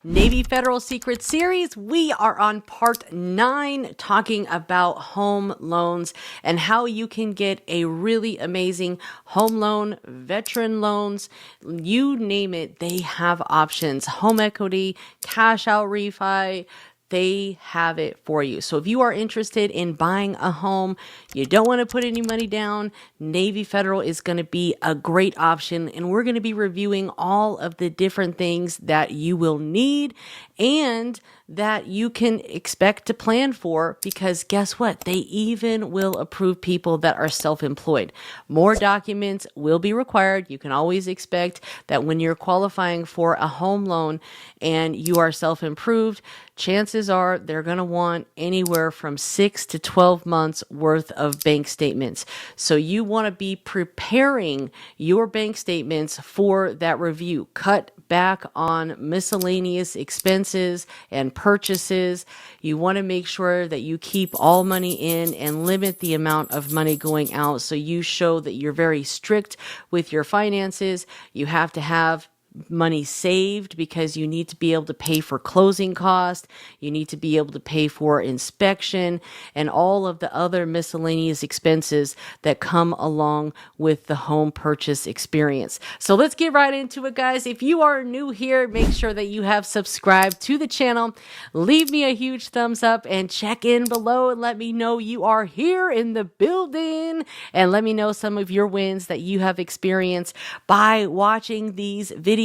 Navy Federal Secret Series, we are on part 9 talking about home loans and how you can get a really amazing home loan, veteran loans, you name it, they have options. Home equity, cash out refi, they have it for you. So if you are interested in buying a home, you don't want to put any money down, Navy Federal is going to be a great option. And we're going to be reviewing all of the different things that you will need and that you can expect to plan for, because guess what? They even will approve people that are self-employed. More documents will be required. You can always expect that when you're qualifying for a home loan and you are self-improved, chances are they're going to want anywhere from 6 to 12 months worth of bank statements. So you want to be preparing your bank statements for that review. Cut back on miscellaneous expenses and purchases. You want to make sure that you keep all money in and limit the amount of money going out. So you show that you're very strict with your finances. You have to have money saved because you need to be able to pay for closing costs. You need to be able to pay for inspection and all of the other miscellaneous expenses that come along with the home purchase experience. So let's get right into it, guys. If you are new here, make sure that you have subscribed to the channel. Leave me a huge thumbs up and check in below and let me know you are here in the building, and let me know some of your wins that you have experienced by watching these videos.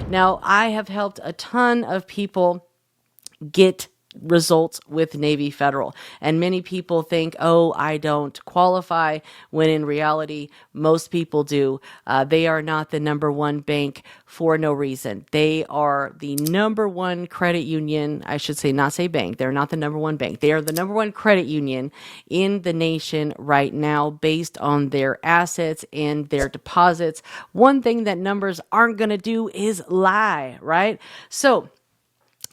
Now, I have helped a ton of people get results with Navy Federal, and many people think, oh, I don't qualify, when in reality most people do. They are not the number one bank for no reason. They are the number one credit union. I should say, not say bank. They're not the number one bank. They are the number one credit union in the nation right now based on their assets and their deposits. One thing that numbers aren't going to do is lie, right? So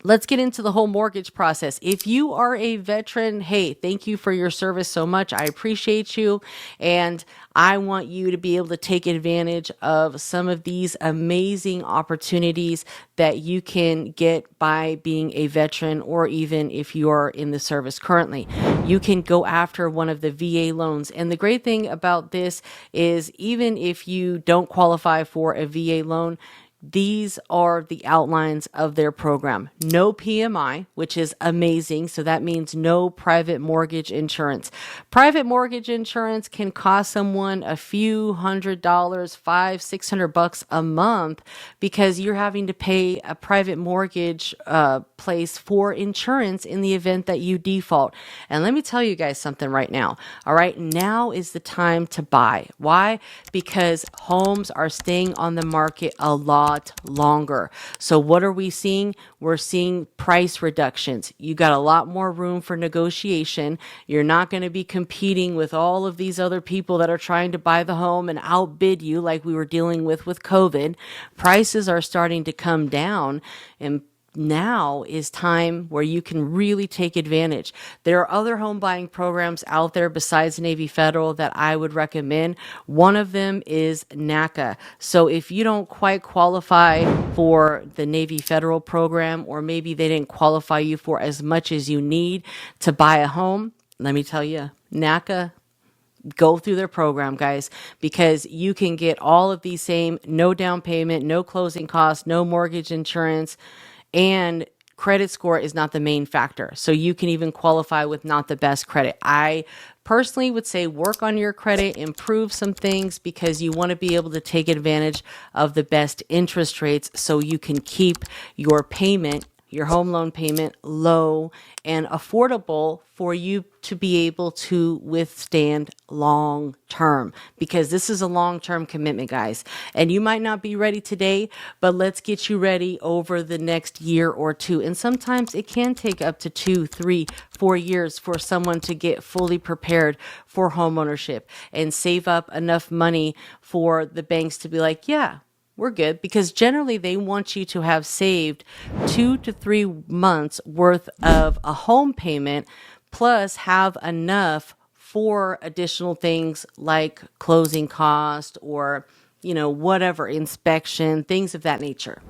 let's get into the whole mortgage process. If you are a veteran, hey, thank you for your service so much. I appreciate you. And I want you to be able to take advantage of some of these amazing opportunities that you can get by being a veteran, or even if you are in the service currently. You can go after one of the VA loans. And the great thing about this is, even if you don't qualify for a VA loan, these are the outlines of their program. No PMI, which is amazing. So that means no private mortgage insurance. Private mortgage insurance can cost someone a few $100, $500-$600 a month, because you're having to pay a private mortgage place for insurance in the event that you default. And let me tell you guys something right now. All right, now is the time to buy. Why? Because homes are staying on the market a lot longer. So what are we seeing? We're seeing price reductions. You got a lot more room for negotiation. You're not going to be competing with all of these other people that are trying to buy the home and outbid you like we were dealing with COVID. Prices are starting to come down, and now is time where you can really take advantage. There are other home buying programs out there besides Navy Federal that I would recommend. One of them is NACA. So if you don't quite qualify for the Navy Federal program, or maybe they didn't qualify you for as much as you need to buy a home, let me tell you, NACA, go through their program, guys, because you can get all of these same, no down payment, no closing costs, no mortgage insurance, and credit score is not the main factor. So you can even qualify with not the best credit. I personally would say work on your credit, improve some things, because you want to be able to take advantage of the best interest rates so you can keep your payment, your home loan payment, low and affordable for you to be able to withstand long term, because this is a long-term commitment, guys. And you might not be ready today, but let's get you ready over the next year or two. And sometimes it can take up to 2, 3, 4 years for someone to get fully prepared for homeownership and save up enough money for the banks to be like, yeah, we're good, because generally they want you to have saved 2 to 3 months worth of a home payment, plus have enough for additional things like closing cost, or, you know, whatever, inspection, things of that nature.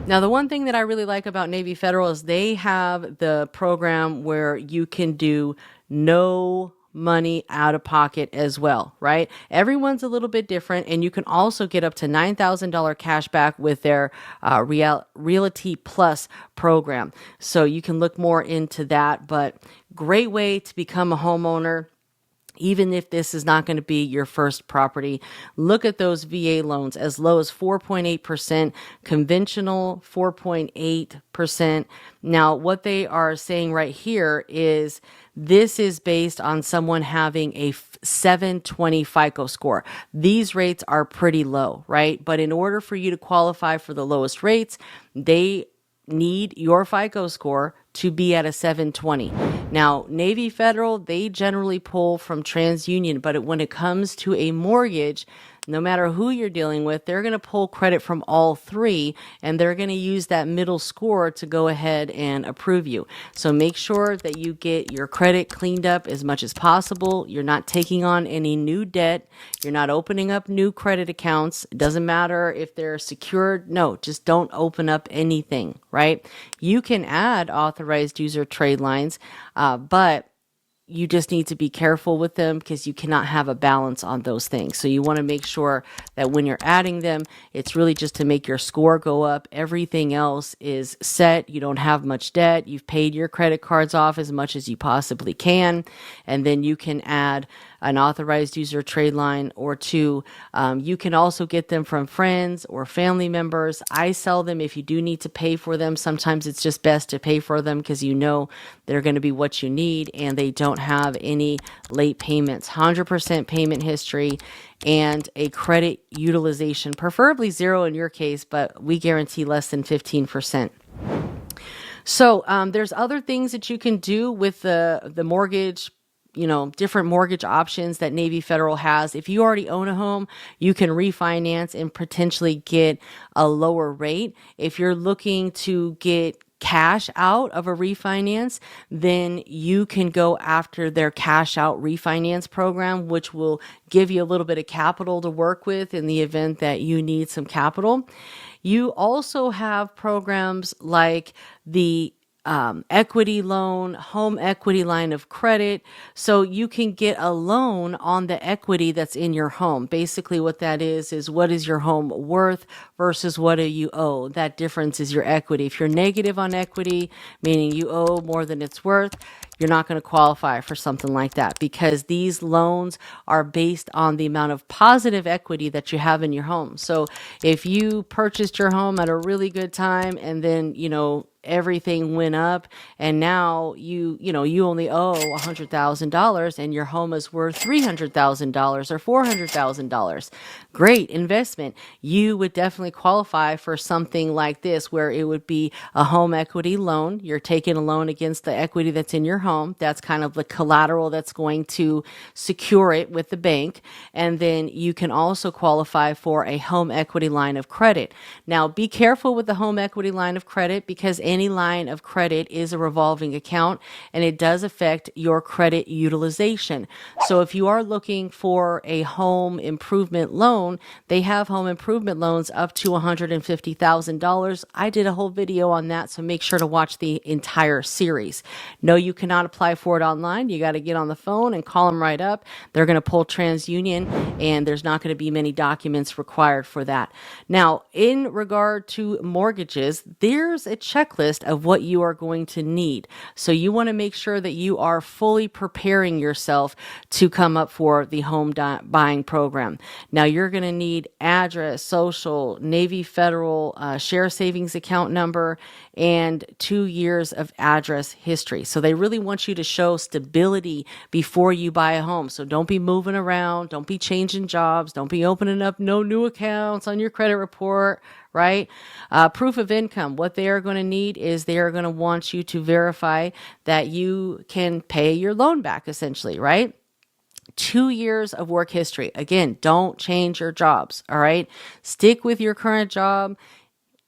Now, the one thing that I really like about Navy Federal is they have the program where you can do no money out of pocket as well, right? Everyone's a little bit different, and you can also get up to $9,000 cash back with their Realty Plus program. So you can look more into that, but great way to become a homeowner. Even if this is not going to be your first property, look at those VA loans as low as 4.8%, conventional 4.8%. Now, what they are saying right here is this is based on someone having a 720 FICO score. These rates are pretty low, right? But in order for you to qualify for the lowest rates, they need your FICO score to be at a 720. Now, Navy Federal, they generally pull from TransUnion, but when it comes to a mortgage, no matter who you're dealing with, they're going to pull credit from all three, and they're going to use that middle score to go ahead and approve you. So make sure that you get your credit cleaned up as much as possible. You're not taking on any new debt. You're not opening up new credit accounts. It doesn't matter if they're secured. No, just don't open up anything, right? You can add authorized user trade lines, but you just need to be careful with them because you cannot have a balance on those things. So you want to make sure that when you're adding them, it's really just to make your score go up. Everything else is set. You don't have much debt. You've paid your credit cards off as much as you possibly can. And then you can add an authorized user trade line or two. You can also get them from friends or family members. I sell them if you do need to pay for them. Sometimes it's just best to pay for them because you know they're going to be what you need and they don't have any late payments. 100% payment history and a credit utilization, preferably zero in your case, but we guarantee less than 15%. So there's other things that you can do with the mortgage, different mortgage options that Navy Federal has. If you already own a home, you can refinance and potentially get a lower rate. If you're looking to get cash out of a refinance, then you can go after their cash out refinance program, which will give you a little bit of capital to work with in the event that you need some capital. You also have programs like the equity loan, home equity line of credit. So you can get a loan on the equity that's in your home. Basically what that is what is your home worth versus what do you owe? That difference is your equity. If you're negative on equity, meaning you owe more than it's worth, you're not going to qualify for something like that because these loans are based on the amount of positive equity that you have in your home. So if you purchased your home at a really good time and then, everything went up and now you only owe $100,000 and your home is worth $300,000 or $400,000. Great investment. You would definitely qualify for something like this where it would be a home equity loan. You're taking a loan against the equity that's in your home. That's kind of the collateral that's going to secure it with the bank. And then you can also qualify for a home equity line of credit. Now, be careful with the home equity line of credit because any line of credit is a revolving account and it does affect your credit utilization. So if you are looking for a home improvement loan, they have home improvement loans up to $150,000. I did a whole video on that, so make sure to watch the entire series. No, you cannot apply for it online. You got to get on the phone and call them right up. They're going to pull TransUnion and there's not going to be many documents required for that. Now, in regard to mortgages, there's a checklist of what you are going to need. So you want to make sure that you are fully preparing yourself to come up for the home buying program. Now you're going to need address, social, Navy Federal, share savings account number, and 2 years of address history. So they really want you to show stability before you buy a home. So don't be moving around. Don't be changing jobs. Don't be opening up no new accounts on your credit report, right? Proof of income. What they are going to need is they are going to want you to verify that you can pay your loan back, essentially, right? 2 years of work history. Again, don't change your jobs, all right? Stick with your current job.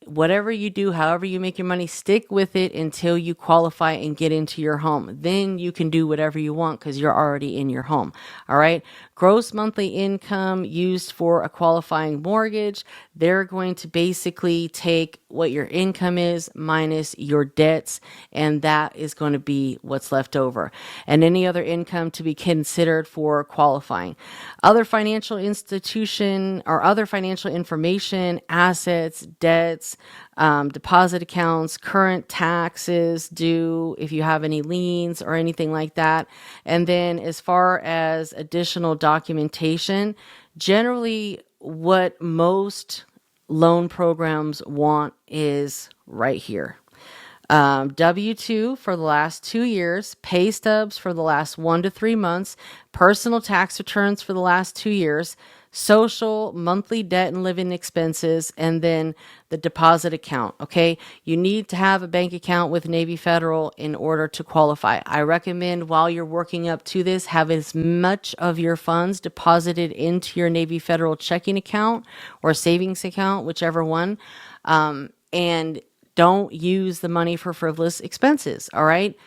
Whatever you do, however you make your money, stick with it until you qualify and get into your home. Then you can do whatever you want because you're already in your home. All right. Gross monthly income used for a qualifying mortgage. they're going to basically take what your income is minus your debts, and that is going to be what's left over, and any other income to be considered for qualifying. Other financial institution or other financial information, assets, debts, deposit accounts, current taxes due if you have any liens or anything like that. And then as far as additional documentation, generally what most loan programs want is right here. W-2 for the last 2 years, pay stubs for the last 1 to 3 months, personal tax returns for the last 2 years, social, monthly debt and living expenses, and then the deposit account. Okay. You need to have a bank account with Navy Federal in order to qualify. I recommend while you're working up to this, have as much of your funds deposited into your Navy Federal checking account or savings account, whichever one. And don't use the money for frivolous expenses. All right.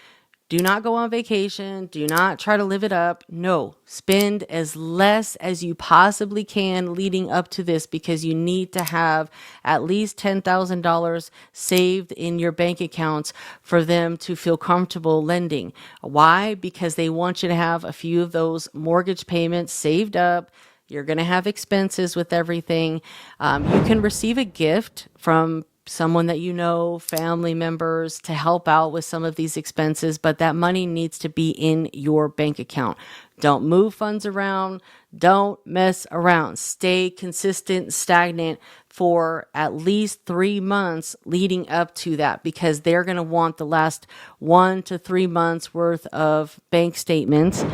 Do not go on vacation. Do not try to live it up. No, spend as less as you possibly can leading up to this, because you need to have at least $10,000 saved in your bank accounts for them to feel comfortable lending. Why? Because they want you to have a few of those mortgage payments saved up. You're going to have expenses with everything. You can receive a gift from someone that you know, family members, to help out with some of these expenses, but that money needs to be in your bank account. Don't move funds around. Don't mess around. Stay consistent, stagnant for at least 3 months leading up to that, because they're going to want the last 1 to 3 months worth of bank statements,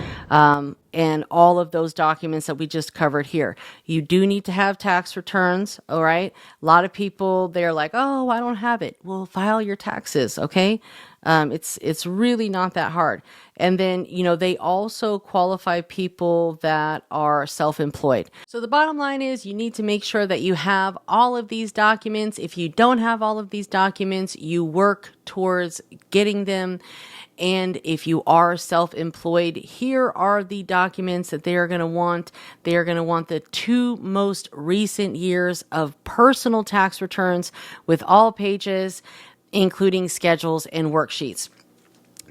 and all of those documents that we just covered here. You do need to have tax returns. All right. A lot of people, they're like, oh, I don't have it. Well, file your taxes. Okay. It's really not that hard. And then, they also qualify people that are self-employed. So the bottom line is you need to make sure that you have all of these documents. If you don't have all of these documents, you work towards getting them. And if you are self-employed, here are the documents that they are going to want. They are going to want the 2 most recent years of personal tax returns with all pages, including schedules and worksheets.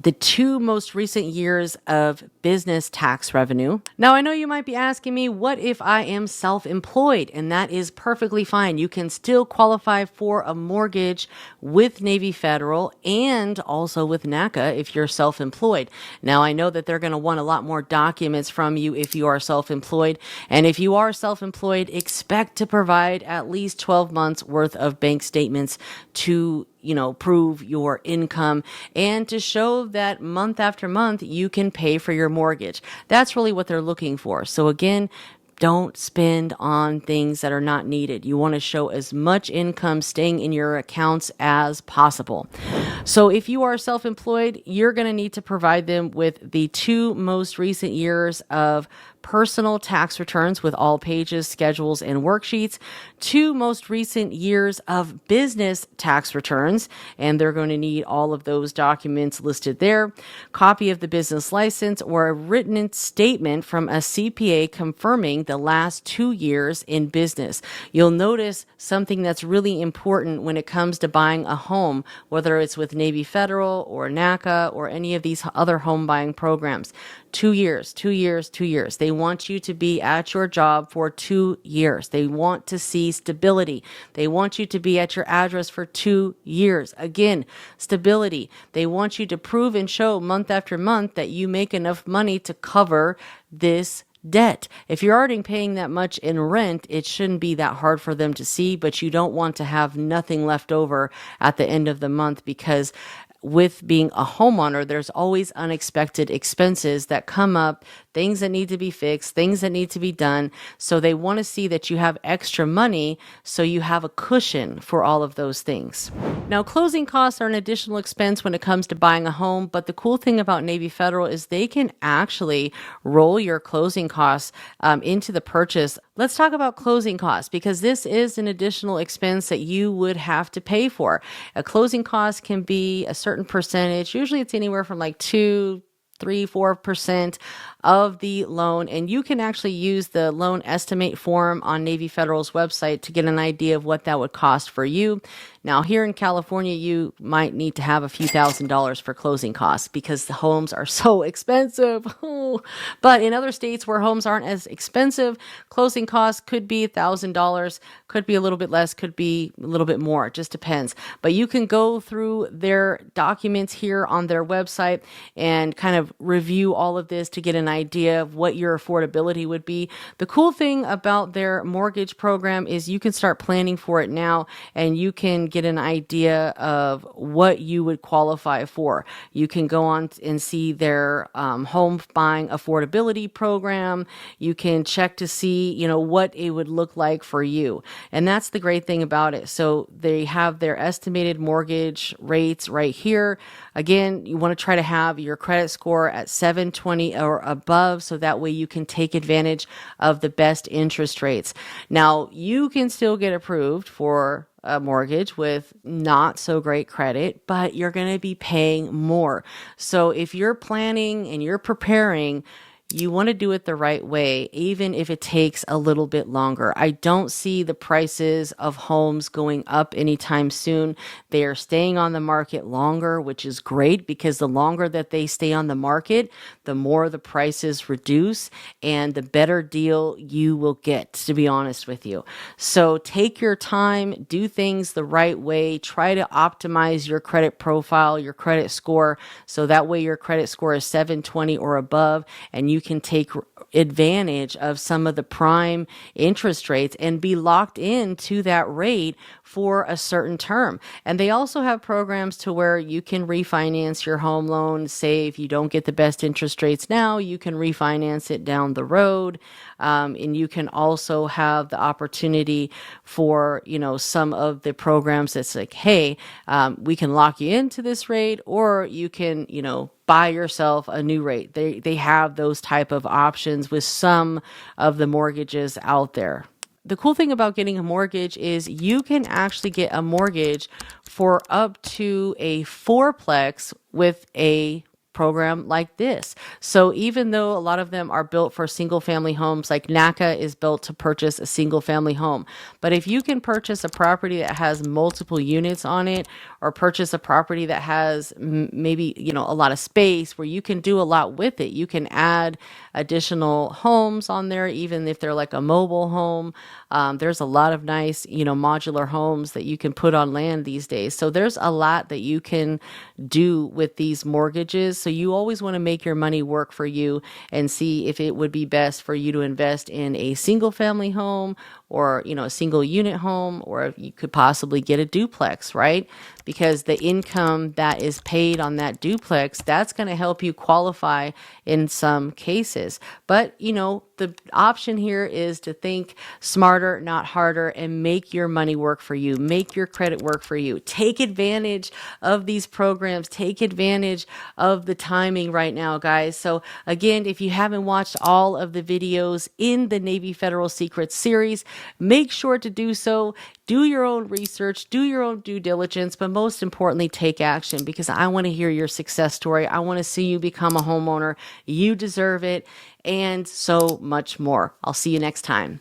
The 2 most recent years of business tax revenue. Now, I know you might be asking me, what if I am self-employed? And that is perfectly fine. You can still qualify for a mortgage with Navy Federal and also with NACA if you're self-employed. Now, I know that they're going to want a lot more documents from you if you are self-employed. And if you are self-employed, expect to provide at least 12 months worth of bank statements to prove your income and to show that month after month you can pay for your mortgage. That's really what they're looking for. So again, don't spend on things that are not needed. You want to show as much income staying in your accounts as possible. So if you are self-employed, you're going to need to provide them with the 2 most recent years of personal tax returns with all pages, schedules, and worksheets, 2 most recent years of business tax returns, and they're going to need all of those documents listed there, copy of the business license, or a written statement from a CPA confirming the last 2 years in business. You'll notice something that's really important when it comes to buying a home, whether it's with Navy Federal or NACA or any of these other home buying programs. 2 years, 2 years, 2 years. They want you to be at your job for 2 years. They want to see stability. They want you to be at your address for 2 years. Again, stability. They want you to prove and show month after month that you make enough money to cover this debt. If you're already paying that much in rent, it shouldn't be that hard for them to see, but you don't want to have nothing left over at the end of the month, because with being a homeowner, there's always unexpected expenses that come up, things that need to be fixed, things that need to be done. So they want to see that you have extra money so you have a cushion for all of those things. Now, closing costs are an additional expense when it comes to buying a home, but the cool thing about Navy Federal is they can actually roll your closing costs into the purchase. Let's talk about closing costs, because this is an additional expense that you would have to pay for. A closing cost can be a certain percentage. Usually it's anywhere from like 2, 3, 4% of the loan. And you can actually use the loan estimate form on Navy Federal's website to get an idea of what that would cost for you. Now, here in California, you might need to have a few $1,000s for closing costs because the homes are so expensive. But in other states where homes aren't as expensive, closing costs could be $1,000, could be a little bit less, could be a little bit more. It just depends. But you can go through their documents here on their website and kind of review all of this to get an idea of what your affordability would be. The cool thing about their mortgage program is you can start planning for it now, and you can get an idea of what you would qualify for. You can go on and see their home buying affordability program. You can check to see, what it would look like for you. And that's the great thing about it. So they have their estimated mortgage rates right here. Again, you want to try to have your credit score at 720 or above, so that way you can take advantage of the best interest rates. Now, you can still get approved for a mortgage with not so great credit, but you're going to be paying more. So if you're planning and you're preparing, you want to do it the right way, even if it takes a little bit longer. I don't see the prices of homes going up anytime soon. They are staying on the market longer, which is great because the longer that they stay on the market, the more the prices reduce and the better deal you will get, to be honest with you. So take your time, do things the right way, try to optimize your credit profile, your credit score, so that way your credit score is 720 or above, and you can take advantage of some of the prime interest rates and be locked into that rate for a certain term. And they also have programs to where you can refinance your home loan. Say if you don't get the best interest rates now, you can refinance it down the road. And you can also have the opportunity for, some of the programs that's like, hey, we can lock you into this rate, or you can, buy yourself a new rate. They have those type of options with some of the mortgages out there. The cool thing about getting a mortgage is you can actually get a mortgage for up to a fourplex with a program like this. So even though a lot of them are built for single family homes, like NACA is built to purchase a single family home. But if you can purchase a property that has multiple units on it, or purchase a property that has maybe, a lot of space where you can do a lot with it, you can add additional homes on there, even if they're like a mobile home. There's a lot of nice, modular homes that you can put on land these days. So there's a lot that you can do with these mortgages. So you always want to make your money work for you and see if it would be best for you to invest in a single family home, or, a single unit home, or if you could possibly get a duplex, right? Because the income that is paid on that duplex, that's going to help you qualify in some cases. But, the option here is to think smarter, not harder, and make your money work for you. Make your credit work for you. Take advantage of these programs. Take advantage of the timing right now, guys. So again, if you haven't watched all of the videos in the Navy Federal Secrets series, make sure to do so. Do your own research, do your own due diligence, but most importantly, take action, because I want to hear your success story. I want to see you become a homeowner. You deserve it, and so much more. I'll see you next time.